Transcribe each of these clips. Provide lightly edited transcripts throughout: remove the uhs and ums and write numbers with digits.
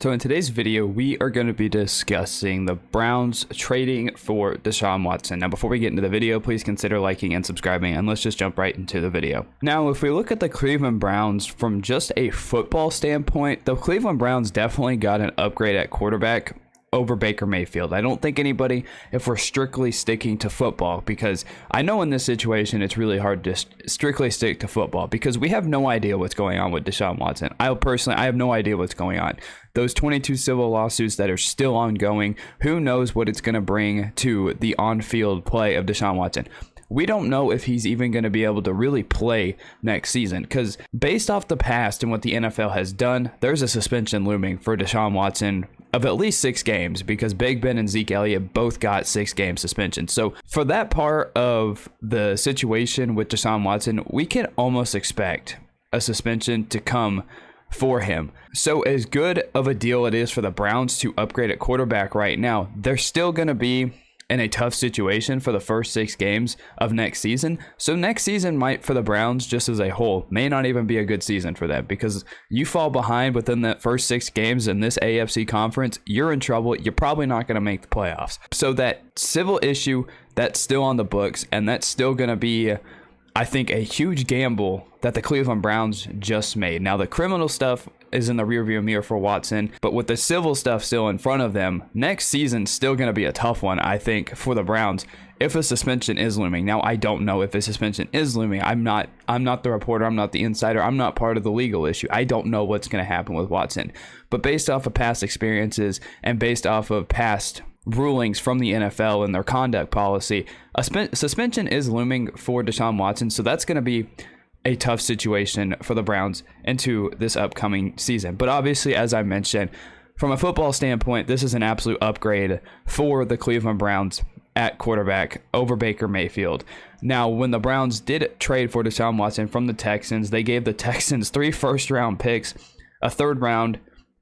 So in today's video, we are going to be discussing the Browns trading for Deshaun Watson. Now, before we get into the video, please consider liking and subscribing, and let's just jump right into the video. Now, if we look at the Cleveland Browns from just a football standpoint, the Cleveland Browns definitely got an upgrade at quarterback over Baker Mayfield. I don't think anybody, if we're strictly sticking to football, because I know in this situation it's really hard to strictly stick to football because we have no idea what's going on with Deshaun Watson. I have no idea what's going on. Those 22 civil lawsuits that are still ongoing, who knows what it's going to bring to the on-field play of Deshaun Watson. We don't know if he's even going to be able to really play next season because based off the past and what the NFL has done, there's a suspension looming for Deshaun Watson of at least 6 games because Big Ben and Zeke Elliott both got 6-game suspension. So for that part of the situation with Deshaun Watson, we can almost expect a suspension to come for him. So as good of a deal it is for the Browns to upgrade at quarterback right now, they're still going to be in a tough situation for the first 6 games of next season. So next season might, for the Browns just as a whole, may not even be a good season for them because you fall behind within that first 6 games in this AFC conference, you're in trouble. You're probably not going to make the playoffs. So that civil issue, that's still on the books, and that's still going to be, I think, a huge gamble that the Cleveland Browns just made. Now, the criminal stuff is in the rearview mirror for Watson, but with the civil stuff still in front of them, next season's still going to be a tough one, I think, for the Browns if a suspension is looming. Now, I don't know if a suspension is looming. I'm not the reporter. I'm not the insider. I'm not part of the legal issue. I don't know what's going to happen with Watson. But based off of past experiences and based off of past rulings from the NFL and their conduct policy, a suspension is looming for Deshaun Watson. So that's going to be a tough situation for the Browns into this upcoming season. But obviously, as I mentioned, from a football standpoint, this is an absolute upgrade for the Cleveland Browns at quarterback over Baker Mayfield. Now, when the Browns did trade for Deshaun Watson from the Texans, they gave the Texans 3 first-round picks, a 3rd round,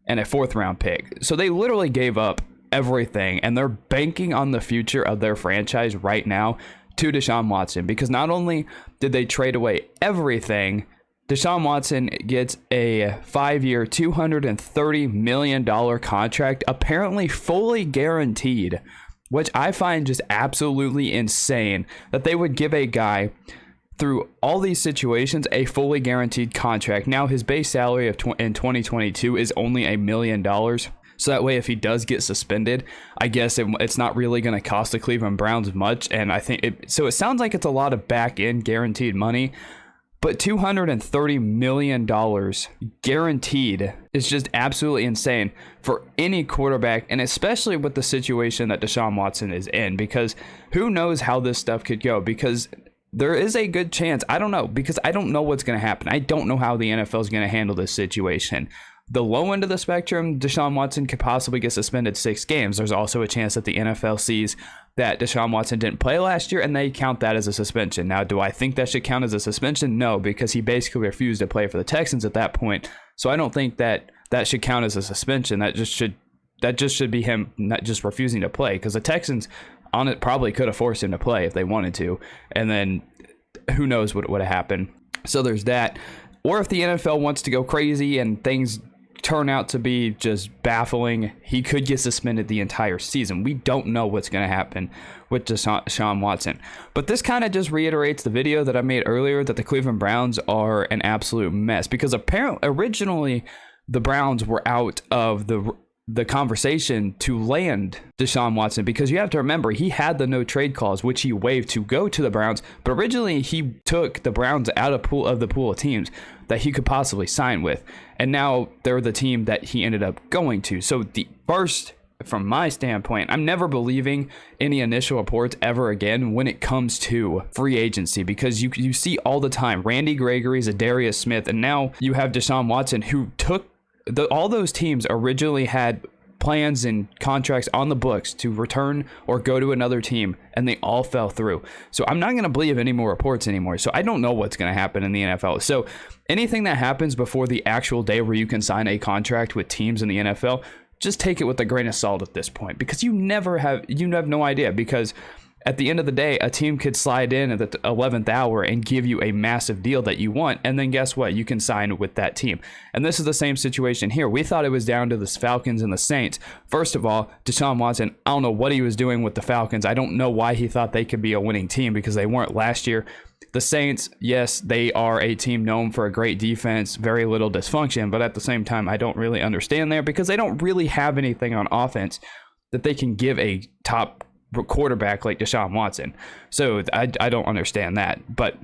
and a 4th-round pick. So they literally gave up everything, and they're banking on the future of their franchise right now to Deshaun Watson, because not only did they trade away everything, Deshaun Watson gets a 5-year, $230 million contract, apparently fully guaranteed, which I find just absolutely insane that they would give a guy through all these situations a fully guaranteed contract. Now, his base salary in 2022 is only $1 million. So that way, if he does get suspended, I guess it's not really going to cost the Cleveland Browns much. And I think it sounds like it's a lot of back-end guaranteed money, but $230 million guaranteed is just absolutely insane for any quarterback, and especially with the situation that Deshaun Watson is in, because who knows how this stuff could go, because there is a good chance, I don't know, because I don't know what's going to happen. I don't know how the NFL is going to handle this situation. The low end of the spectrum, Deshaun Watson could possibly get suspended 6 games. There's also a chance that the NFL sees that Deshaun Watson didn't play last year and they count that as a suspension. Now, do I think that should count as a suspension? No, because he basically refused to play for the Texans at that point. So I don't think that should count as a suspension. That just should be him not just refusing to play, because the Texans on it probably could have forced him to play if they wanted to, and then who knows what would have happened. So there's that. Or if the NFL wants to go crazy and things turn out to be just baffling, he could get suspended the entire season. We don't know what's going to happen with Deshaun Watson. But this kind of just reiterates the video that I made earlier, that the Cleveland Browns are an absolute mess, because apparently originally the Browns were out of the conversation to land Deshaun Watson, because you have to remember he had the no trade clause, which he waived to go to the Browns, but originally he took the Browns out of the pool of teams that he could possibly sign with, and now they're the team that he ended up going to. So the first, from my standpoint, I'm never believing any initial reports ever again when it comes to free agency, because you see all the time Randy Gregory, Zadarius Smith, and now you have Deshaun Watson, who took all those teams originally had plans and contracts on the books to return or go to another team, and they all fell through. So I'm not going to believe any more reports anymore. So I don't know what's going to happen in the NFL. So anything that happens before the actual day where you can sign a contract with teams in the NFL, just take it with a grain of salt at this point, because you have no idea, because at the end of the day, a team could slide in at the 11th hour and give you a massive deal that you want. And then guess what? You can sign with that team. And this is the same situation here. We thought it was down to the Falcons and the Saints. First of all, Deshaun Watson, I don't know what he was doing with the Falcons. I don't know why he thought they could be a winning team, because they weren't last year. The Saints, yes, they are a team known for a great defense, very little dysfunction. But at the same time, I don't really understand there, because they don't really have anything on offense that they can give a top quarterback like Deshaun Watson. So I don't understand that. But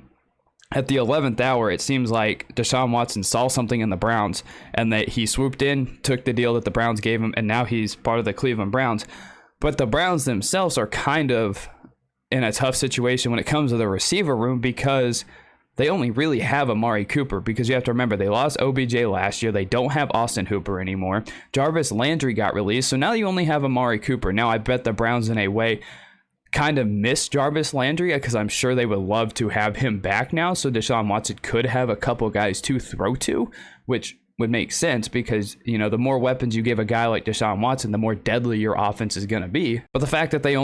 at the 11th hour, it seems like Deshaun Watson saw something in the Browns, and that he swooped in, took the deal that the Browns gave him, and now he's part of the Cleveland Browns. But the Browns themselves are kind of in a tough situation when it comes to the receiver room, because they only really have Amari Cooper, because you have to remember they lost OBJ last year. They don't have Austin Hooper anymore. Jarvis Landry got released, so now you only have Amari Cooper. Now I bet the Browns in a way kind of miss Jarvis Landry, because I'm sure they would love to have him back now, so Deshaun Watson could have a couple guys to throw to, which would make sense, because, you know, the more weapons you give a guy like Deshaun Watson, the more deadly your offense is going to be. But the fact that they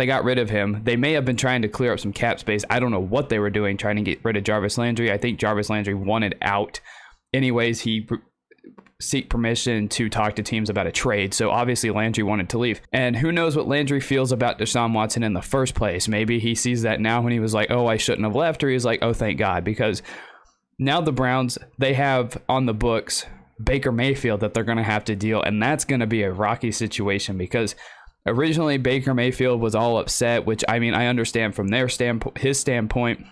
got rid of him, they may have been trying to clear up some cap space. I don't know what they were doing trying to get rid of Jarvis Landry. I think Jarvis Landry wanted out. Anyways, he seek permission to talk to teams about a trade. So obviously Landry wanted to leave. And who knows what Landry feels about Deshaun Watson in the first place. Maybe he sees that now when he was like, oh, I shouldn't have left, or he's like, oh, thank God, because now the Browns, they have on the books Baker Mayfield that they're going to have to deal, and that's going to be a rocky situation, because originally Baker Mayfield was all upset, which, I mean, I understand from his standpoint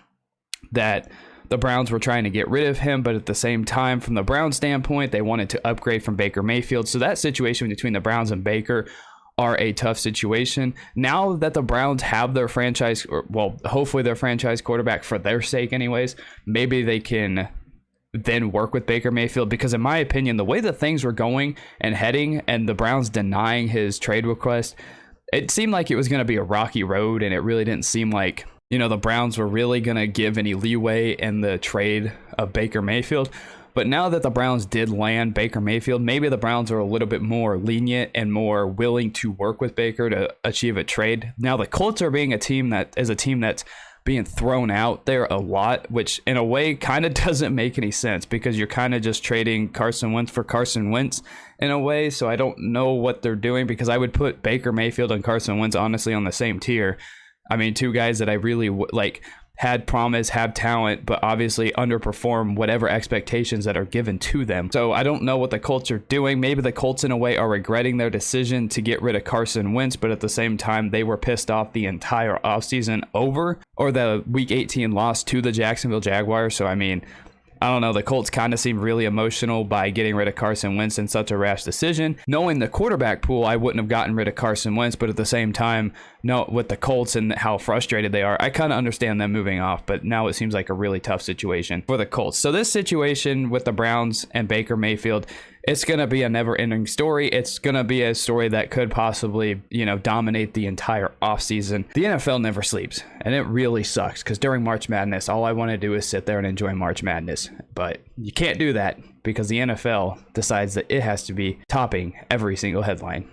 that the Browns were trying to get rid of him, but at the same time, from the Browns standpoint, they wanted to upgrade from Baker Mayfield. So that situation between the Browns and Baker are a tough situation. Now that the Browns have their franchise, or, well, hopefully their franchise quarterback for their sake anyways, maybe they can then work with Baker Mayfield, because in my opinion, the way that things were going and heading, and the Browns denying his trade request, it seemed like it was going to be a rocky road, and it really didn't seem like, you know, the Browns were really going to give any leeway in the trade of Baker Mayfield. But now that the Browns did land Baker Mayfield, maybe the Browns are a little bit more lenient and more willing to work with Baker to achieve a trade. Now the Colts are being a team that's being thrown out there a lot, which in a way kind of doesn't make any sense, because you're kind of just trading Carson Wentz for Carson Wentz in a way. So I don't know what they're doing, because I would put Baker Mayfield and Carson Wentz honestly on the same tier. I mean, two guys that I really like, had promise, have talent, but obviously underperform whatever expectations that are given to them. So I don't know what the Colts are doing. Maybe the Colts in a way are regretting their decision to get rid of Carson Wentz, but at the same time, they were pissed off the entire offseason over, or the Week 18 loss to the Jacksonville Jaguars. So I mean, I don't know, the Colts kind of seem really emotional by getting rid of Carson Wentz in such a rash decision. Knowing the quarterback pool, I wouldn't have gotten rid of Carson Wentz, but at the same time, no, with the Colts and how frustrated they are, I kind of understand them moving off, but now it seems like a really tough situation for the Colts. So this situation with the Browns and Baker Mayfield, it's going to be a never-ending story. It's going to be a story that could possibly, you know, dominate the entire offseason. The NFL never sleeps, and it really sucks, because during March Madness, all I want to do is sit there and enjoy March Madness. But you can't do that, because the NFL decides that it has to be topping every single headline.